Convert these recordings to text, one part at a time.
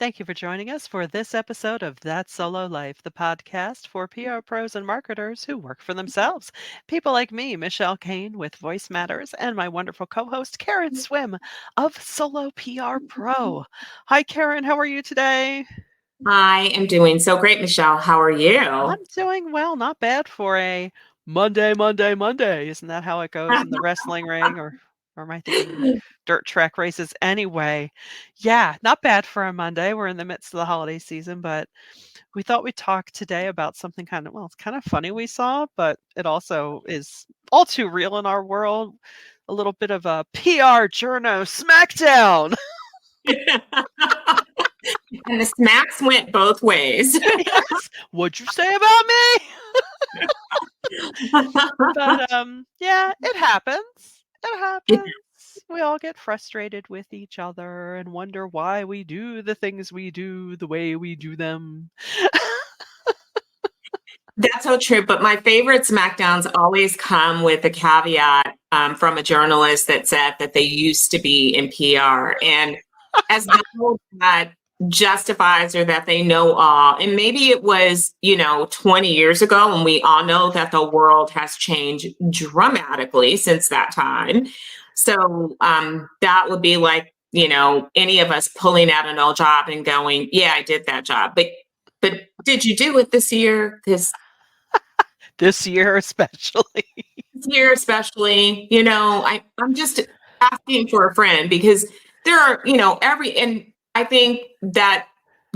Thank you for joining us for this episode of That Solo Life, the podcast for PR pros and marketers who work for themselves. People like me, Michelle Kane with VoiceMatters, and my wonderful co-host, Karen Swim of Solo PR Pro. Hi, Karen. How are you today? I am doing so great, Michelle. How are you? I'm doing well. Not bad for a Monday, Monday, Monday. Isn't that how it goes in the wrestling ring? Or am I thinking dirt track races anyway? Yeah, not bad for a Monday. We're in the midst of the holiday season, but we thought we'd talk today about something it's kind of funny we saw, but it also is all too real in our world. A little bit of a PR Journo SmackDown. And the smacks went both ways. Yes. What'd you say about me? But yeah, it happens. It happens. We all get frustrated with each other and wonder why we do the things we do the way we do them. That's so true. But my favorite SmackDowns always come with a caveat from a journalist that said that they used to be in PR. And as though that justifies or that they know all. And maybe it was, 20 years ago, and we all know that the world has changed dramatically since that time. So that would be like, any of us pulling out an old job and going, yeah, I did that job. But did you do it this year? This year especially. I'm just asking for a friend because there are, and I think that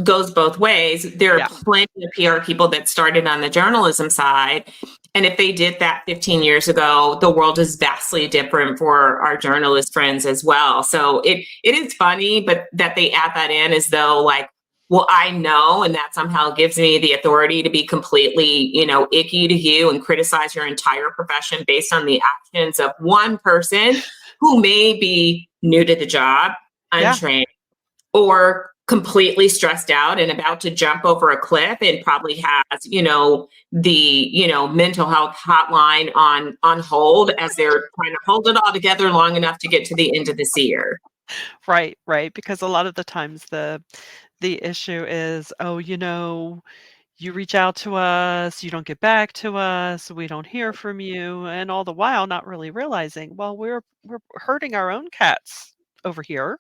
goes both ways. There are plenty of PR people that started on the journalism side. And if they did that 15 years ago, the world is vastly different for our journalist friends as well. So it is funny, but that they add that in as though like, well, I know, and that somehow gives me the authority to be completely, icky to you and criticize your entire profession based on the actions of one person who may be new to the job, untrained, or completely stressed out and about to jump over a cliff and probably has, the, mental health hotline on hold as they're trying to hold it all together long enough to get to the end of this year. Right. Because a lot of the times the issue is, you reach out to us, you don't get back to us, we don't hear from you, and all the while not really realizing, well, we're hurting our own cats over here.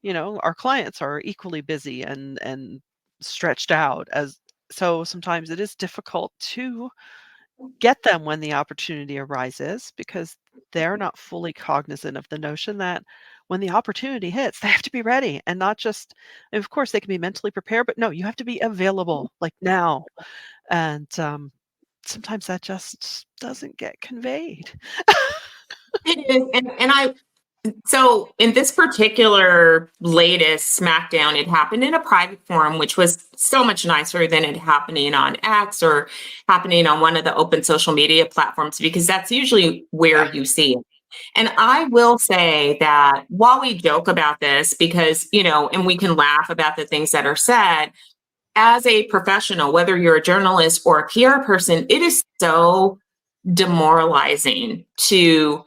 Our clients are equally busy and stretched out, so sometimes it is difficult to get them when the opportunity arises because they're not fully cognizant of the notion that when the opportunity hits, they have to be ready and not just, of course, they can be mentally prepared, but no, you have to be available like now. And sometimes that just doesn't get conveyed. It is. So in this particular latest SmackDown, it happened in a private forum, which was so much nicer than it happening on X or happening on one of the open social media platforms, because that's usually where you see it. And I will say that while we joke about this, because, and we can laugh about the things that are said, as a professional, whether you're a journalist or a PR person, it is so demoralizing to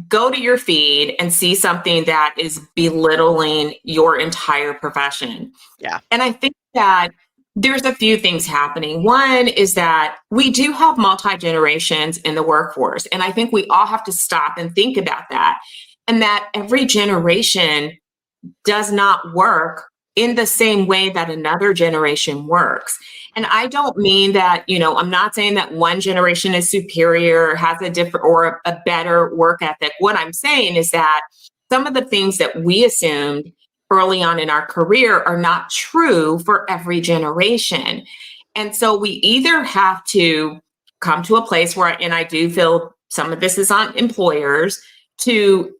go to your feed and see something that is belittling your entire profession. Yeah. And I think that there's a few things happening. One is that we do have multi-generations in the workforce. And I think we all have to stop and think about that. And that every generation does not work in the same way that another generation works. And I don't mean that, I'm not saying that one generation is superior, has a different or a better work ethic. What I'm saying is that some of the things that we assumed early on in our career are not true for every generation. And so we either have to come to a place where, and I do feel some of this is on employers, to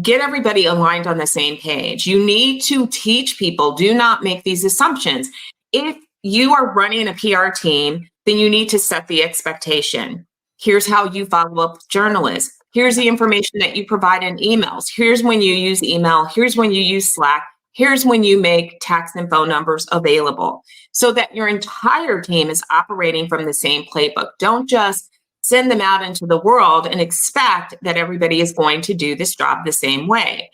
get everybody aligned on the same page. You need to teach people, do not make these assumptions. If you are running a PR team, then you need to set the expectation. Here's how you follow up with journalists. Here's the information that you provide in emails. Here's when you use email. Here's when you use Slack. Here's when you make text and phone numbers available so that your entire team is operating from the same playbook. Don't just send them out into the world and expect that everybody is going to do this job the same way.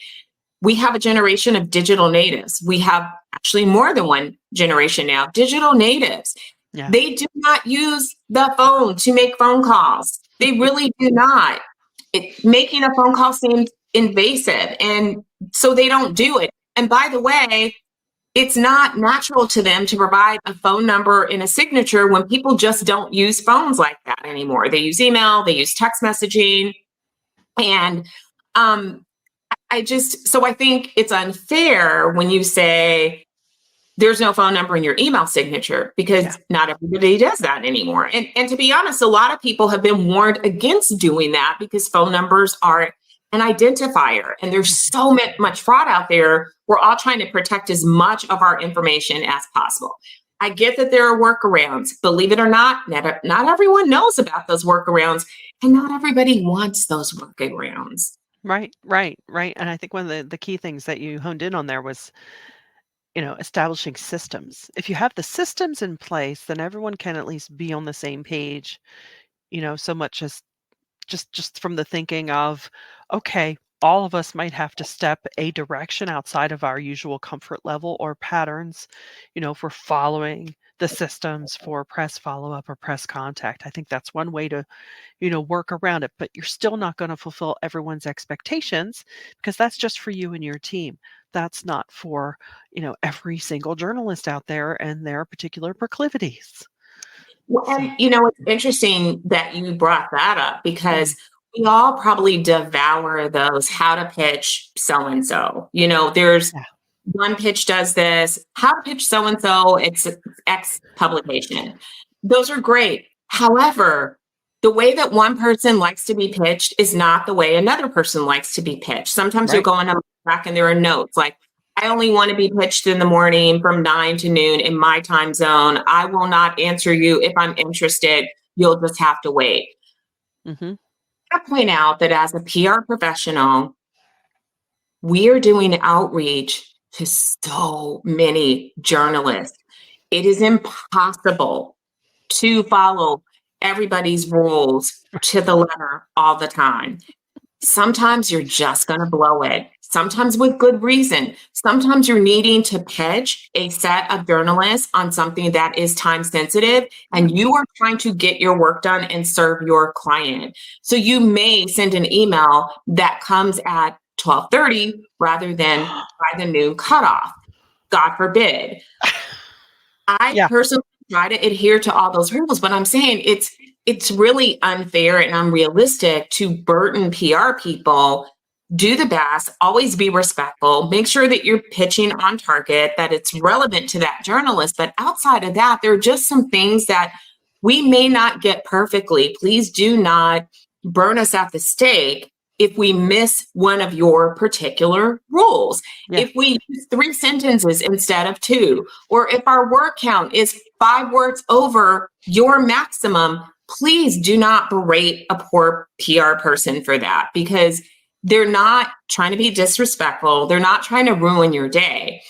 We have a generation of digital natives. We have actually more than one generation now, digital natives. Yeah. They do not use the phone to make phone calls. They really do not. Making a phone call seems invasive, and so they don't do it. And by the way, it's not natural to them to provide a phone number and a signature when people just don't use phones like that anymore. They use email, they use text messaging. And so I think it's unfair when you say there's no phone number in your email signature, because not everybody does that anymore. And to be honest, a lot of people have been warned against doing that because phone numbers are an identifier, and there's so much fraud out there. We're all trying to protect as much of our information as possible. I get that there are workarounds. Believe it or not everyone knows about those workarounds, and not everybody wants those workarounds. Right. And I think one of the key things that you honed in on there was, establishing systems. If you have the systems in place, then everyone can at least be on the same page, so much as just from the thinking of, okay, all of us might have to step a direction outside of our usual comfort level or patterns, if we're following the systems for press follow-up or press contact. I think that's one way to, work around it, but you're still not going to fulfill everyone's expectations, because that's just for you and your team. That's not for, every single journalist out there and their particular proclivities. Well, and it's interesting that you brought that up, because we all probably devour those how to pitch so-and-so. There's one pitch does this, how to pitch so-and-so, it's X publication. Those are great. However, the way that one person likes to be pitched is not the way another person likes to be pitched. Sometimes you'll go in a back and there are notes like, I only want to be pitched in the morning from 9 to noon in my time zone. I will not answer you if I'm interested. You'll just have to wait. I point out that as a PR professional, we are doing outreach to so many journalists. It is impossible to follow everybody's rules to the letter all the time. Sometimes you're just going to blow it. Sometimes with good reason. Sometimes you're needing to pitch a set of journalists on something that is time sensitive, and you are trying to get your work done and serve your client. So you may send an email that comes at 12:30 rather than by the noon cutoff. God forbid. I personally try to adhere to all those rules, but I'm saying it's really unfair and unrealistic to burden PR people. Do the best, always be respectful, make sure that you're pitching on target, that it's relevant to that journalist. But outside of that, there are just some things that we may not get perfectly. Please do not burn us at the stake if we miss one of your particular rules. If we use 3 sentences instead of 2, or if our word count is 5 words over your maximum, please do not berate a poor PR person for that, because they're not trying to be disrespectful. They're not trying to ruin your day.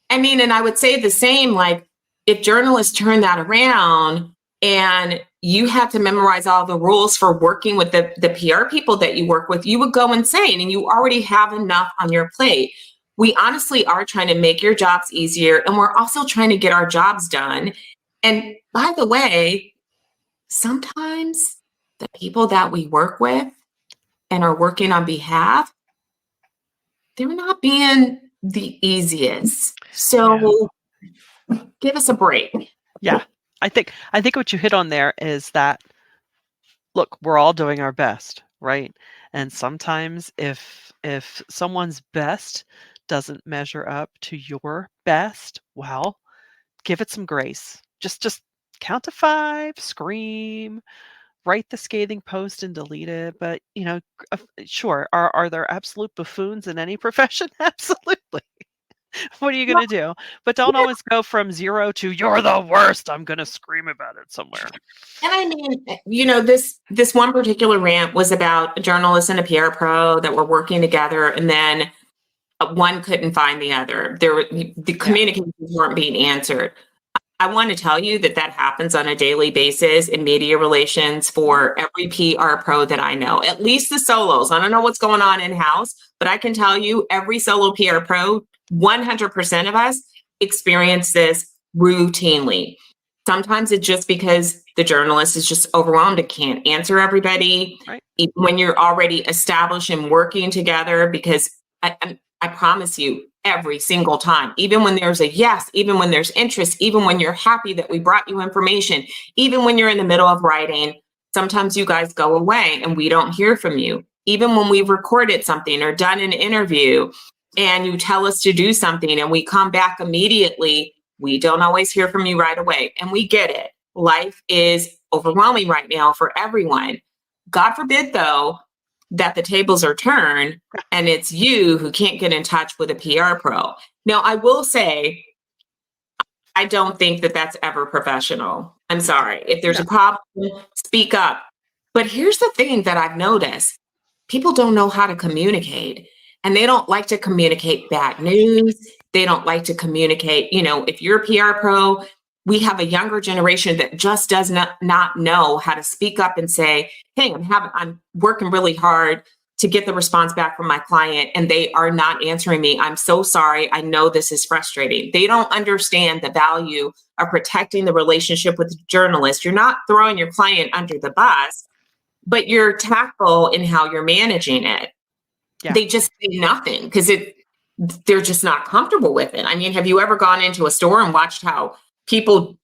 I mean, and I would say the same, like if journalists turn that around and you had to memorize all the rules for working with the PR people that you work with, you would go insane, and you already have enough on your plate. We honestly are trying to make your jobs easier, and we're also trying to get our jobs done. And by the way, sometimes the people that we work with and are working on behalf, they're not being the easiest. So give us a break. Yeah. I think what you hit on there is that, look, we're all doing our best, right? And sometimes if someone's best doesn't measure up to your best, well, give it some grace. Just count to 5, scream, write the scathing post and delete it. But, sure, are there absolute buffoons in any profession? Absolutely. What are you going to do? But don't always go from 0 to you're the worst. I'm going to scream about it somewhere. And I mean, this one particular rant was about a journalist and a PR pro that were working together, and then one couldn't find the other. The communications weren't being answered. I want to tell you that happens on a daily basis in media relations for every PR pro that I know, at least the solos. I don't know what's going on in-house, but I can tell you every solo PR pro, 100% of us experience this routinely. Sometimes it's just because the journalist is just overwhelmed and can't answer everybody. Right. Even when you're already established and working together, because I promise you, every single time, even when there's a yes, even when there's interest, even when you're happy that we brought you information, even when you're in the middle of writing, sometimes you guys go away and we don't hear from you. Even when we've recorded something or done an interview and you tell us to do something and we come back immediately, we don't always hear from you right away. And we get it. Life is overwhelming right now for everyone. God forbid, though, that the tables are turned and it's you who can't get in touch with a PR pro. Now, I will say, I don't think that that's ever professional. I'm sorry. If there's No. a problem, speak up. But here's the thing that I've noticed. People don't know how to communicate, and they don't like to communicate bad news. They don't like to communicate, if you're a PR pro, we have a younger generation that just does not know how to speak up and say, hey, I'm working really hard to get the response back from my client and they are not answering me. I'm so sorry. I know this is frustrating. They don't understand the value of protecting the relationship with the journalist. You're not throwing your client under the bus, but you're tactful in how you're managing it. Yeah. They just say nothing because they're just not comfortable with it. I mean, have you ever gone into a store and watched how people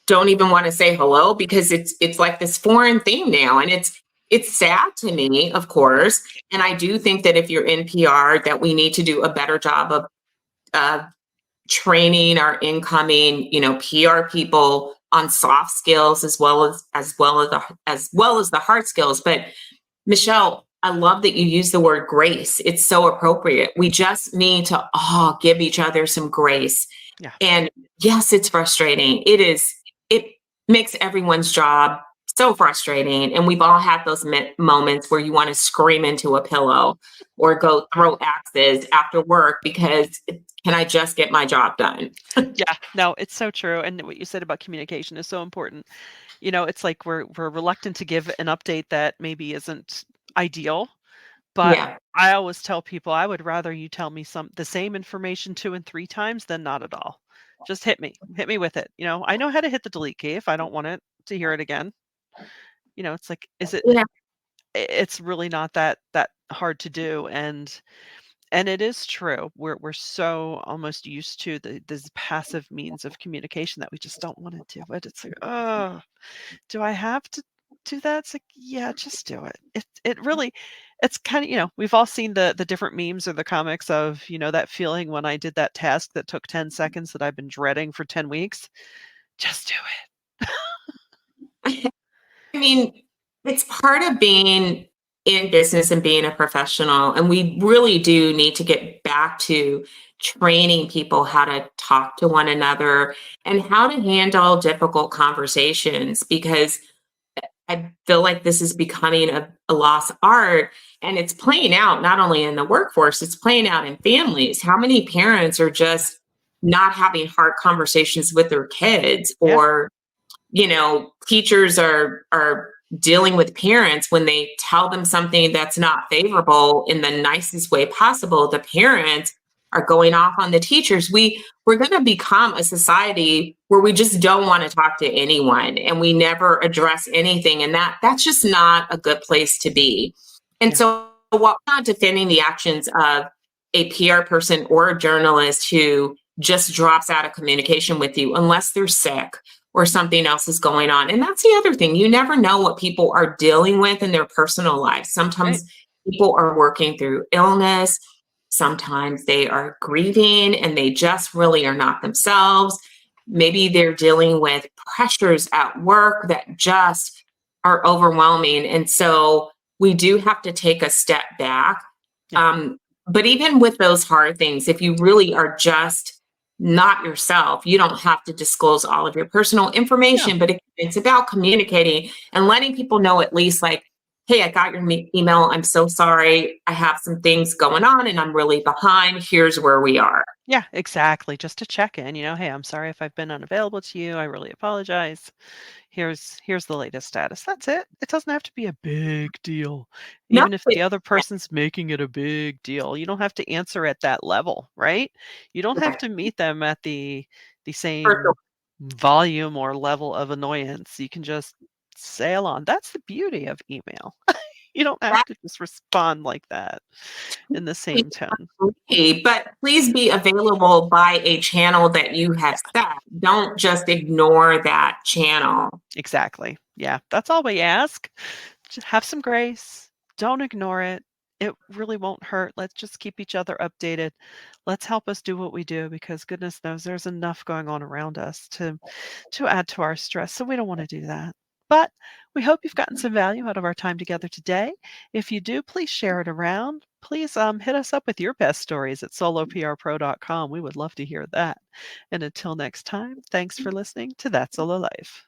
don't even want to say hello because it's like this foreign thing now, and it's sad to me, of course. And I do think that if you're in PR, that we need to do a better job of training our incoming, PR people on soft skills as well as the hard skills. But Michelle, I love that you use the word grace. It's so appropriate. We just need to all give each other some grace. Yeah. And yes, it's frustrating. It makes everyone's job so frustrating. And we've all had those moments where you want to scream into a pillow or go throw axes after work because can I just get my job done? Yeah, no, it's so true. And what you said about communication is so important. It's like we're reluctant to give an update that maybe isn't ideal, but Yeah. I always tell people I would rather you tell me the same information 2 and 3 times than not at all. Just hit me with it. I know how to hit the delete key if I don't want to hear it again. It's like, Yeah. it's really not that hard to do. And it is true. We're so almost used to this passive means of communication that we just don't want to do it. It's like, oh, do I have to do that? It's like, yeah, just do it. It really, it's kind of, we've all seen the different memes or the comics of, that feeling when I did that task that took 10 seconds that I've been dreading for 10 weeks. Just do it. I mean, it's part of being in business and being a professional. And we really do need to get back to training people how to talk to one another and how to handle difficult conversations, because I feel like this is becoming a lost art, and it's playing out not only in the workforce, it's playing out in families. How many parents are just not having hard conversations with their kids, Yeah. or teachers are dealing with parents when they tell them something that's not favorable in the nicest way possible. The parents are going off on the teachers. We're going to become a society where we just don't want to talk to anyone and we never address anything. And that's just not a good place to be. And Yeah. so while I'm not defending the actions of a PR person or a journalist who just drops out of communication with you unless they're sick or something else is going on. And that's the other thing. You never know what people are dealing with in their personal lives. Sometimes people are working through illness. Sometimes they are grieving and they just really are not themselves. Maybe they're dealing with pressures at work that just are overwhelming. And so we do have to take a step back. But even with those hard things, if you really are just not yourself, you don't have to disclose all of your personal information, but it's about communicating and letting people know at least, like, hey, I got your email. I'm so sorry. I have some things going on and I'm really behind. Here's where we are. Yeah, exactly, just to check in, "Hey, I'm sorry if I've been unavailable to you, I really apologize. Here's the latest status." That's it. It doesn't have to be a big deal, No, even if the other person's making it a big deal. You don't have to answer at that level, right? You don't have to meet them at the same volume or level of annoyance. You can just sail on. That's the beauty of email. You don't have to just respond like that in the same tone. but please be available by a channel that you have set. Don't just ignore that channel. Exactly. Yeah, that's all we ask. Just have some grace. Don't ignore it. It really won't hurt. Let's just keep each other updated. Let's help us do what we do because goodness knows there's enough going on around us to add to our stress. So we don't want to do that. But we hope you've gotten some value out of our time together today. If you do, please share it around. Please hit us up with your best stories at soloprpro.com. We would love to hear that. And until next time, thanks for listening to That Solo Life.